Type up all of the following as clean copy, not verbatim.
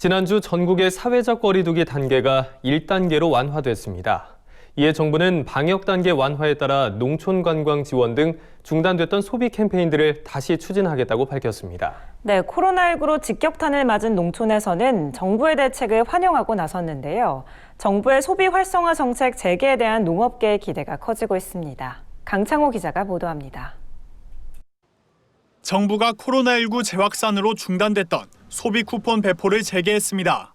지난주 전국의 사회적 거리두기 단계가 1단계로 완화됐습니다. 이에 정부는 방역 단계 완화에 따라 농촌 관광 지원 등 중단됐던 소비 캠페인들을 다시 추진하겠다고 밝혔습니다. 네, 코로나19로 직격탄을 맞은 농촌에서는 정부의 대책을 환영하고 나섰는데요. 정부의 소비 활성화 정책 재개에 대한 농업계의 기대가 커지고 있습니다. 강창호 기자가 보도합니다. 정부가 코로나19 재확산으로 중단됐던 소비 쿠폰 배포를 재개했습니다.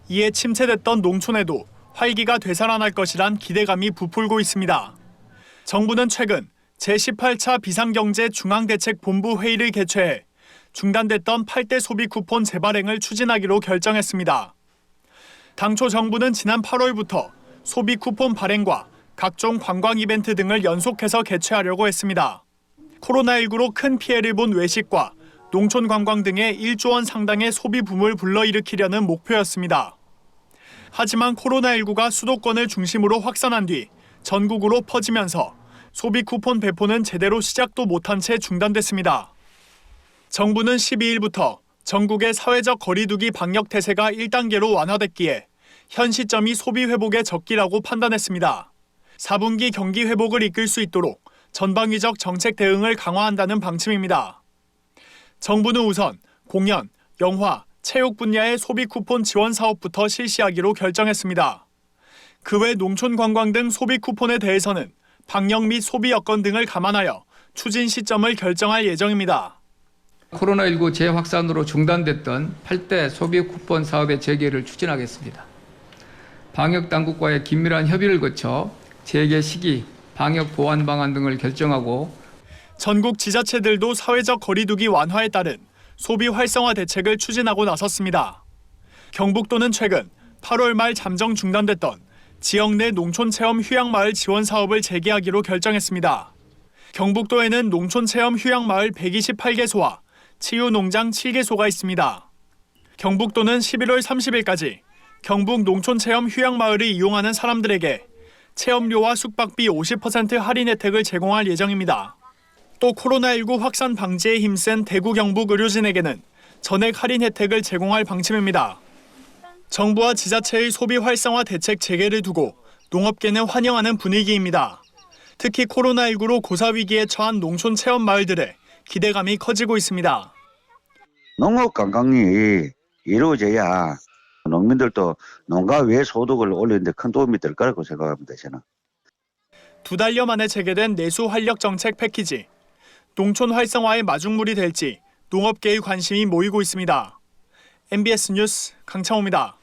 이에 침체됐던 농촌에도 활기가 되살아날 것이란 기대감이 부풀고 있습니다. 정부는 최근 제18차 비상경제 중앙대책본부 회의를 개최해 중단됐던 8대 소비 쿠폰 재발행을 추진하기로 결정했습니다. 당초 정부는 지난 8월부터 소비 쿠폰 발행과 각종 관광 이벤트 등을 연속해서 개최하려고 했습니다. 코로나19로 큰 피해를 본 외식과 농촌 관광 등의 1조 원 상당의 소비 붐을 불러일으키려는 목표였습니다. 하지만 코로나19가 수도권을 중심으로 확산한 뒤 전국으로 퍼지면서 소비 쿠폰 배포는 제대로 시작도 못한 채 중단됐습니다. 정부는 12일부터 전국의 사회적 거리두기 방역 태세가 1단계로 완화됐기에 현 시점이 소비 회복의 적기라고 판단했습니다. 4분기 경기 회복을 이끌 수 있도록 전방위적 정책 대응을 강화한다는 방침입니다. 정부는 우선 공연, 영화, 체육 분야의 소비 쿠폰 지원 사업부터 실시하기로 결정했습니다. 그 외 농촌 관광 등 소비 쿠폰에 대해서는 방역 및 소비 여건 등을 감안하여 추진 시점을 결정할 예정입니다. 코로나19 재확산으로 중단됐던 8대 소비 쿠폰 사업의 재개를 추진하겠습니다. 방역 당국과의 긴밀한 협의를 거쳐 재개 시기, 방역 보완 방안 등을 결정하고 전국 지자체들도 사회적 거리두기 완화에 따른 소비 활성화 대책을 추진하고 나섰습니다. 경북도는 최근 8월 말 잠정 중단됐던 지역 내 농촌 체험 휴양마을 지원 사업을 재개하기로 결정했습니다. 경북도에는 농촌 체험 휴양마을 128개소와 치유농장 7개소가 있습니다. 경북도는 11월 30일까지 경북 농촌 체험 휴양마을을 이용하는 사람들에게 체험료와 숙박비 50% 할인 혜택을 제공할 예정입니다. 또 코로나19 확산 방지에 힘쓴 대구 경북 의료진에게는 전액 할인 혜택을 제공할 방침입니다. 정부와 지자체의 소비 활성화 대책 재개를 두고 농업계는 환영하는 분위기입니다. 특히 코로나19로 고사위기에 처한 농촌 체험 마을들의 기대감이 커지고 있습니다. 농업 관광이 이루어져야 농민들도 농가 외 소득을 올리는 데 큰 도움이 될 거라고 생각합니다. 저는. 2달여 만에 재개된 내수 활력 정책 패키지. 농촌 활성화의 마중물이 될지 농업계의 관심이 모이고 있습니다. MBS 뉴스 강창호입니다.